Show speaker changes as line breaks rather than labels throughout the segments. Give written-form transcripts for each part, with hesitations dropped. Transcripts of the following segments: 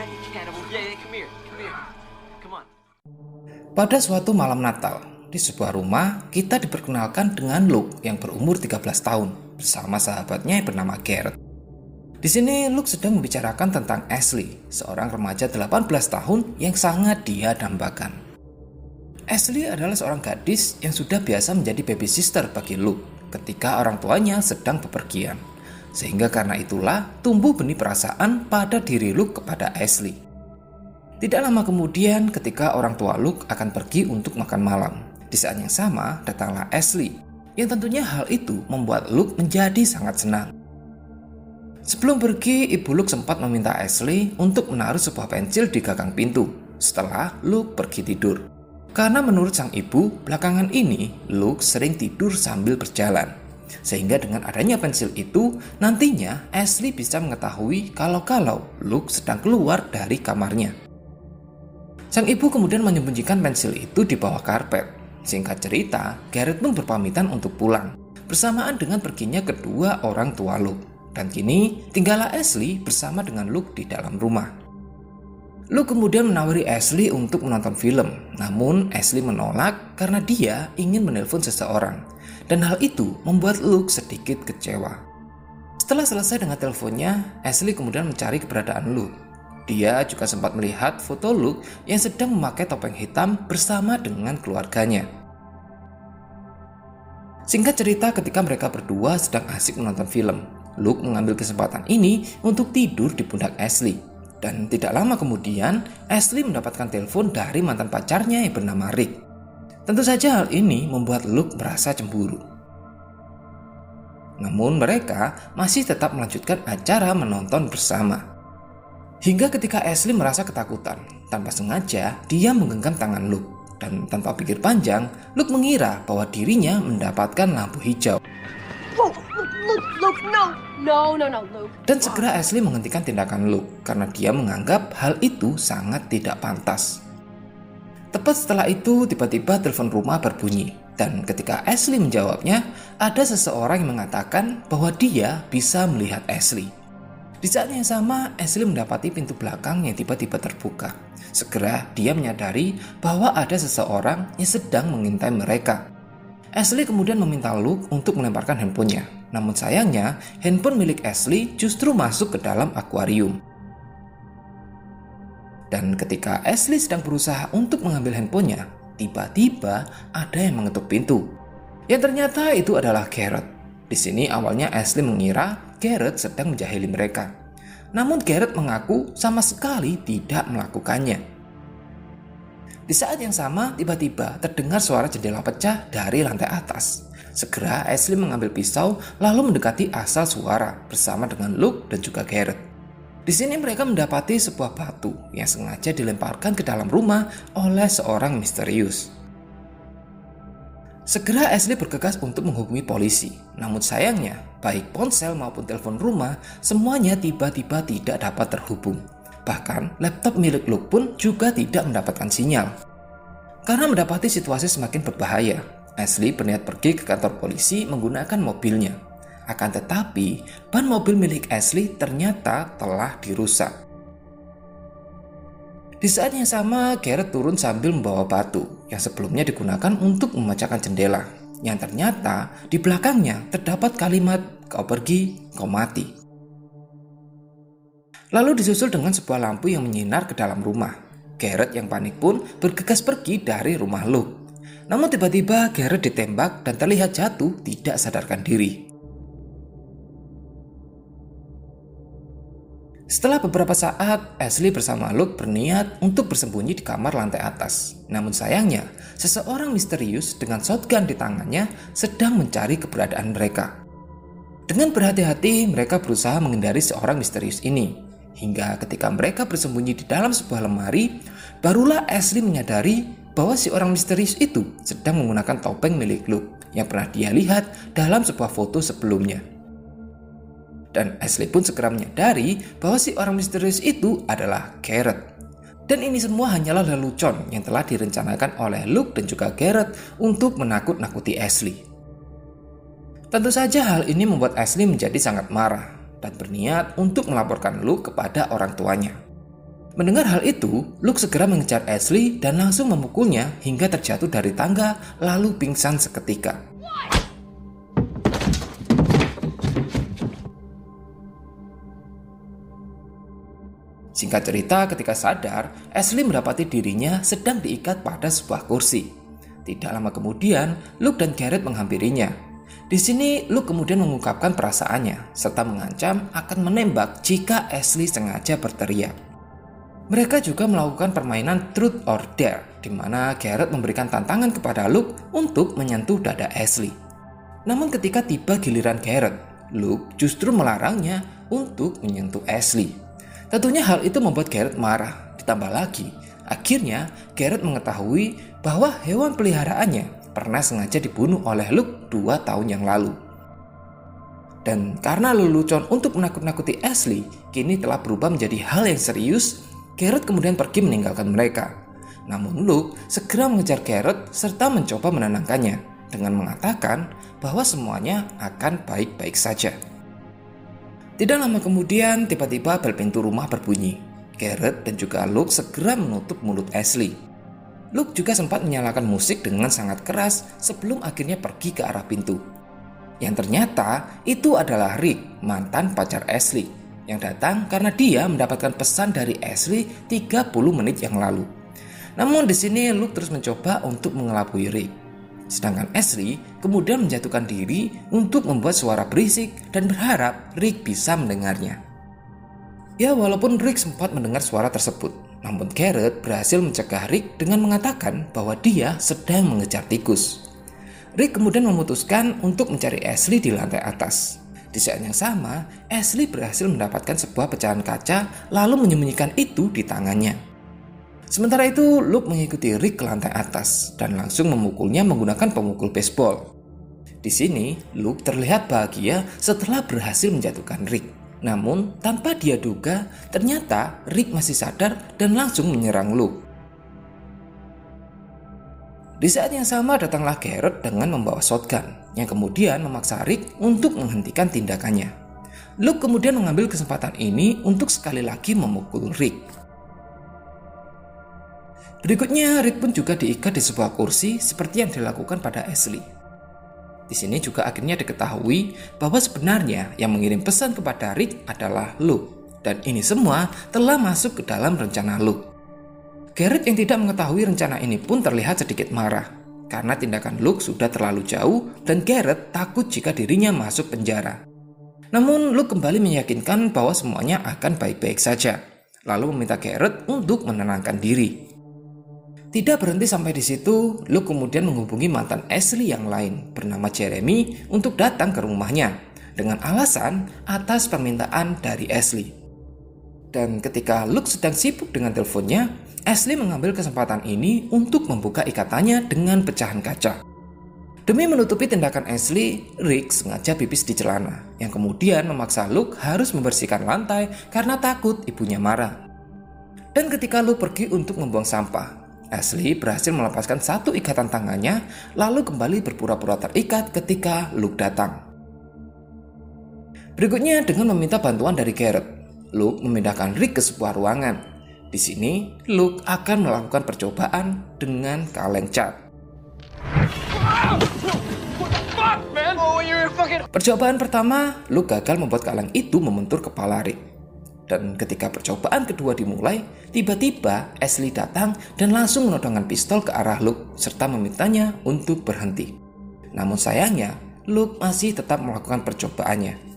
that cannibal. Yeah, come here. Come on.
Pada suatu malam Natal, di sebuah rumah, kita diperkenalkan dengan Luke yang berumur 13 tahun bersama sahabatnya yang bernama Garrett. Di sini Luke sedang membicarakan tentang Ashley, seorang remaja 18 tahun yang sangat dia dambakan. Ashley adalah seorang gadis yang sudah biasa menjadi baby sister bagi Luke ketika orang tuanya sedang bepergian. Sehingga karena itulah tumbuh benih perasaan pada diri Luke kepada Ashley. Tidak lama kemudian ketika orang tua Luke akan pergi untuk makan malam, di saat yang sama datanglah Ashley, yang tentunya hal itu membuat Luke menjadi sangat senang. Sebelum pergi, ibu Luke sempat meminta Ashley untuk menaruh sebuah pensil di gagang pintu setelah Luke pergi tidur. Karena menurut sang ibu, belakangan ini Luke sering tidur sambil berjalan. Sehingga dengan adanya pensil itu, nantinya Ashley bisa mengetahui kalau Luke sedang keluar dari kamarnya. Sang ibu kemudian menyembunyikan pensil itu di bawah karpet. Singkat cerita, Garrett pun berpamitan untuk pulang, bersamaan dengan perginya kedua orang tua Luke. Dan kini, tinggallah Ashley bersama dengan Luke di dalam rumah. Luke kemudian menawari Ashley untuk menonton film, namun Ashley menolak karena dia ingin menelpon seseorang. Dan hal itu membuat Luke sedikit kecewa. Setelah selesai dengan teleponnya, Ashley kemudian mencari keberadaan Luke. Dia juga sempat melihat foto Luke yang sedang memakai topeng hitam bersama dengan keluarganya. Singkat cerita, ketika mereka berdua sedang asik menonton film, Luke mengambil kesempatan ini untuk tidur di pundak Ashley. Dan tidak lama kemudian, Ashley mendapatkan telepon dari mantan pacarnya yang bernama Rick. Tentu saja hal ini membuat Luke merasa cemburu. Namun mereka masih tetap melanjutkan acara menonton bersama. Hingga ketika Ashley merasa ketakutan, tanpa sengaja dia menggenggam tangan Luke. Dan tanpa pikir panjang, Luke mengira bahwa dirinya mendapatkan lampu hijau.
Luke, no, Luke.
Dan segera Ashley menghentikan tindakan Luke karena dia menganggap hal itu sangat tidak pantas. Tepat setelah itu, tiba-tiba telepon rumah berbunyi. Dan ketika Ashley menjawabnya, ada seseorang yang mengatakan bahwa dia bisa melihat Ashley. Di saat yang sama, Ashley mendapati pintu belakang yang tiba-tiba terbuka. Segera dia menyadari bahwa ada seseorang yang sedang mengintai mereka. Ashley kemudian meminta Luke untuk melemparkan handphonenya. Namun sayangnya, handphone milik Ashley justru masuk ke dalam akuarium. Dan ketika Ashley sedang berusaha untuk mengambil handphonenya, tiba-tiba ada yang mengetuk pintu. Yang ternyata itu adalah Garrett. Di sini awalnya Ashley mengira Garrett sedang menjahili mereka. Namun Garrett mengaku sama sekali tidak melakukannya. Di saat yang sama, tiba-tiba terdengar suara jendela pecah dari lantai atas. Segera Ashley mengambil pisau lalu mendekati asal suara bersama dengan Luke dan juga Garrett. Di sini mereka mendapati sebuah batu yang sengaja dilemparkan ke dalam rumah oleh seorang misterius. Segera Ashley bergegas untuk menghubungi polisi. Namun sayangnya, baik ponsel maupun telepon rumah semuanya tiba-tiba tidak dapat terhubung. Bahkan laptop milik Luke pun juga tidak mendapatkan sinyal. Karena mendapati situasi semakin berbahaya, Ashley berniat pergi ke kantor polisi menggunakan mobilnya. Akan tetapi, ban mobil milik Ashley ternyata telah dirusak. Di saat yang sama, Garrett turun sambil membawa batu yang sebelumnya digunakan untuk memecahkan jendela. Yang ternyata di belakangnya terdapat kalimat, "Kau pergi, kau mati." Lalu disusul dengan sebuah lampu yang menyinar ke dalam rumah. Garrett yang panik pun bergegas pergi dari rumah Luke. Namun tiba-tiba Garrett ditembak dan terlihat jatuh tidak sadarkan diri. Setelah beberapa saat, Ashley bersama Luke berniat untuk bersembunyi di kamar lantai atas. Namun sayangnya, seseorang misterius dengan shotgun di tangannya sedang mencari keberadaan mereka. Dengan berhati-hati, mereka berusaha menghindari seorang misterius ini. Hingga ketika mereka bersembunyi di dalam sebuah lemari, barulah Ashley menyadari bahwa si orang misterius itu sedang menggunakan topeng milik Luke yang pernah dia lihat dalam sebuah foto sebelumnya. Dan Ashley pun segera menyadari bahwa si orang misterius itu adalah Garrett. Dan ini semua hanyalah lelucon yang telah direncanakan oleh Luke dan juga Garrett untuk menakut-nakuti Ashley. Tentu saja hal ini membuat Ashley menjadi sangat marah dan berniat untuk melaporkan Luke kepada orang tuanya. Mendengar hal itu, Luke segera mengejar Ashley dan langsung memukulnya hingga terjatuh dari tangga lalu pingsan seketika. Singkat cerita, ketika sadar, Ashley mendapati dirinya sedang diikat pada sebuah kursi. Tidak lama kemudian, Luke dan Garrett menghampirinya. Di sini, Luke kemudian mengungkapkan perasaannya serta mengancam akan menembak jika Ashley sengaja berteriak. Mereka juga melakukan permainan Truth or Dare, di mana Garrett memberikan tantangan kepada Luke untuk menyentuh dada Ashley. Namun ketika tiba giliran Garrett, Luke justru melarangnya untuk menyentuh Ashley. Tentunya hal itu membuat Garrett marah. Ditambah lagi, akhirnya Garrett mengetahui bahwa hewan peliharaannya pernah sengaja dibunuh oleh Luke 2 tahun yang lalu. Dan karena lelucon untuk menakut-nakuti Ashley kini telah berubah menjadi hal yang serius, Garrett kemudian pergi meninggalkan mereka. Namun Luke segera mengejar Garrett serta mencoba menenangkannya dengan mengatakan bahwa semuanya akan baik-baik saja. Tidak lama kemudian tiba-tiba bel pintu rumah berbunyi. Garrett dan juga Luke segera menutup mulut Ashley. Luke juga sempat menyalakan musik dengan sangat keras sebelum akhirnya pergi ke arah pintu. Yang ternyata itu adalah Rick, mantan pacar Ashley, yang datang karena dia mendapatkan pesan dari Ashley 30 menit yang lalu. Namun di sini Luke terus mencoba untuk mengelabui Rick. Sedangkan Ashley kemudian menjatuhkan diri untuk membuat suara berisik dan berharap Rick bisa mendengarnya. Ya, walaupun Rick sempat mendengar suara tersebut, namun Garrett berhasil mencegah Rick dengan mengatakan bahwa dia sedang mengejar tikus. Rick kemudian memutuskan untuk mencari Ashley di lantai atas. Di saat yang sama, Ashley berhasil mendapatkan sebuah pecahan kaca lalu menyembunyikan itu di tangannya. Sementara itu, Luke mengikuti Rick ke lantai atas dan langsung memukulnya menggunakan pemukul baseball. Di sini, Luke terlihat bahagia setelah berhasil menjatuhkan Rick. Namun, tanpa dia duga, ternyata Rick masih sadar dan langsung menyerang Luke. Di saat yang sama datanglah Garrett dengan membawa shotgun yang kemudian memaksa Rick untuk menghentikan tindakannya. Luke kemudian mengambil kesempatan ini untuk sekali lagi memukul Rick. Berikutnya Rick pun juga diikat di sebuah kursi seperti yang dilakukan pada Ashley. Di sini juga akhirnya diketahui bahwa sebenarnya yang mengirim pesan kepada Rick adalah Luke, dan ini semua telah masuk ke dalam rencana Luke. Garrett yang tidak mengetahui rencana ini pun terlihat sedikit marah karena tindakan Luke sudah terlalu jauh dan Garrett takut jika dirinya masuk penjara. Namun Luke kembali meyakinkan bahwa semuanya akan baik-baik saja, lalu meminta Garrett untuk menenangkan diri. Tidak berhenti sampai di situ, Luke kemudian menghubungi mantan Ashley yang lain bernama Jeremy untuk datang ke rumahnya dengan alasan atas permintaan dari Ashley. Dan ketika Luke sedang sibuk dengan teleponnya, Ashley mengambil kesempatan ini untuk membuka ikatannya dengan pecahan kaca. Demi menutupi tindakan Ashley, Rick sengaja pipis di celana, yang kemudian memaksa Luke harus membersihkan lantai karena takut ibunya marah. Dan ketika Luke pergi untuk membuang sampah, Ashley berhasil melepaskan satu ikatan tangannya, lalu kembali berpura-pura terikat ketika Luke datang. Berikutnya dengan meminta bantuan dari Garrett, Luke memindahkan Rick ke sebuah ruangan. Di sini, Luke akan melakukan percobaan dengan kaleng cat. Percobaan pertama, Luke gagal membuat kaleng itu membentur kepala Rick. Dan ketika percobaan kedua dimulai, tiba-tiba Ashley datang dan langsung menodongkan pistol ke arah Luke serta memintanya untuk berhenti. Namun sayangnya, Luke masih tetap melakukan percobaannya.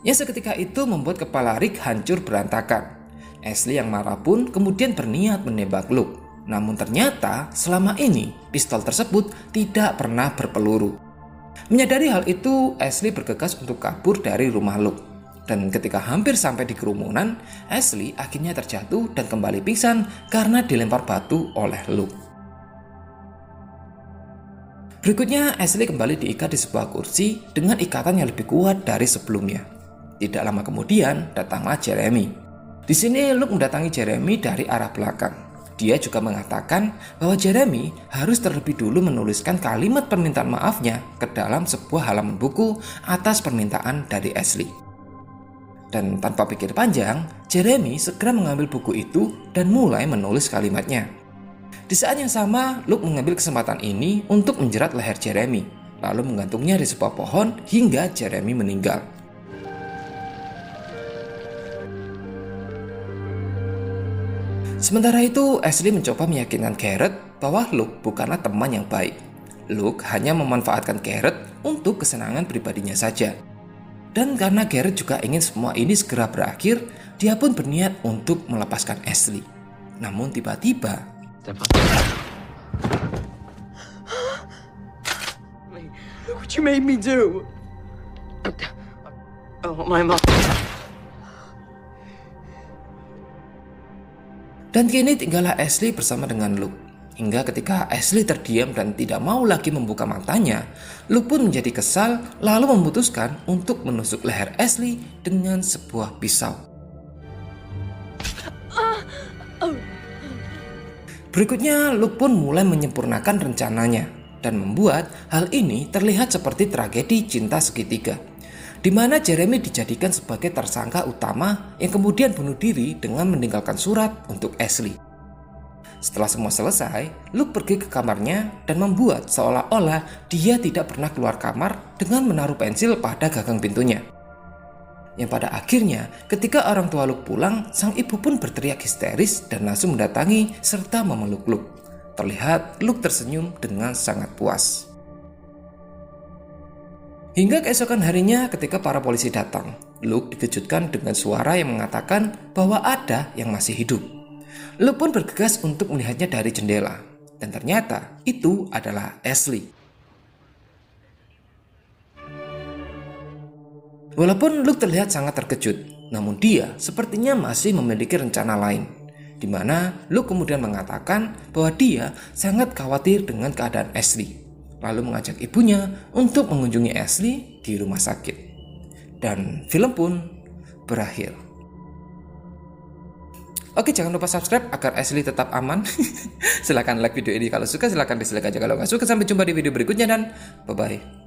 Yang seketika itu membuat kepala Rick hancur berantakan. Ashley yang marah pun kemudian berniat menembak Luke. Namun ternyata selama ini pistol tersebut tidak pernah berpeluru. Menyadari hal itu, Ashley bergegas untuk kabur dari rumah Luke. Dan ketika hampir sampai di kerumunan, Ashley akhirnya terjatuh dan kembali pingsan karena dilempar batu oleh Luke. Berikutnya, Ashley kembali diikat di sebuah kursi dengan ikatan yang lebih kuat dari sebelumnya. Tidak lama kemudian, datanglah Jeremy. Di sini Luke mendatangi Jeremy dari arah belakang. Dia juga mengatakan bahwa Jeremy harus terlebih dulu menuliskan kalimat permintaan maafnya ke dalam sebuah halaman buku atas permintaan dari Ashley. Dan tanpa pikir panjang, Jeremy segera mengambil buku itu dan mulai menulis kalimatnya. Di saat yang sama, Luke mengambil kesempatan ini untuk menjerat leher Jeremy, lalu menggantungnya di sebuah pohon hingga Jeremy meninggal. Sementara itu, Ashley mencoba meyakinkan Garrett bahwa Luke bukanlah teman yang baik. Luke hanya memanfaatkan Garrett untuk kesenangan pribadinya saja. Dan karena Garrett juga ingin semua ini segera berakhir, dia pun berniat untuk melepaskan Ashley. Namun tiba-tiba,
Step up.
Look what you made me do.
Oh, my mom.
dan kini tinggallah Ashley bersama dengan Luke. Hingga ketika Ashley terdiam dan tidak mau lagi membuka matanya, Luke pun menjadi kesal lalu memutuskan untuk menusuk leher Ashley dengan sebuah pisau. Berikutnya, Luke pun mulai menyempurnakan rencananya dan membuat hal ini terlihat seperti tragedi cinta segitiga, di mana Jeremy dijadikan sebagai tersangka utama yang kemudian bunuh diri dengan meninggalkan surat untuk Ashley. Setelah semua selesai, Luke pergi ke kamarnya dan membuat seolah-olah dia tidak pernah keluar kamar dengan menaruh pensil pada gagang pintunya. Yang pada akhirnya, ketika orang tua Luke pulang, sang ibu pun berteriak histeris dan langsung mendatangi serta memeluk Luke. Terlihat Luke tersenyum dengan sangat puas. Hingga keesokan harinya ketika para polisi datang, Luke dikejutkan dengan suara yang mengatakan bahwa ada yang masih hidup. Luke pun bergegas untuk melihatnya dari jendela, dan ternyata itu adalah Ashley. Walaupun Luke terlihat sangat terkejut, namun dia sepertinya masih memiliki rencana lain, di mana Luke kemudian mengatakan bahwa dia sangat khawatir dengan keadaan Ashley, lalu mengajak ibunya untuk mengunjungi Ashley di rumah sakit. Dan film pun berakhir. Oke, jangan lupa subscribe agar Ashley tetap aman. Silahkan like video ini kalau suka, silahkan dislike aja kalau nggak suka. Sampai jumpa di video berikutnya dan bye-bye.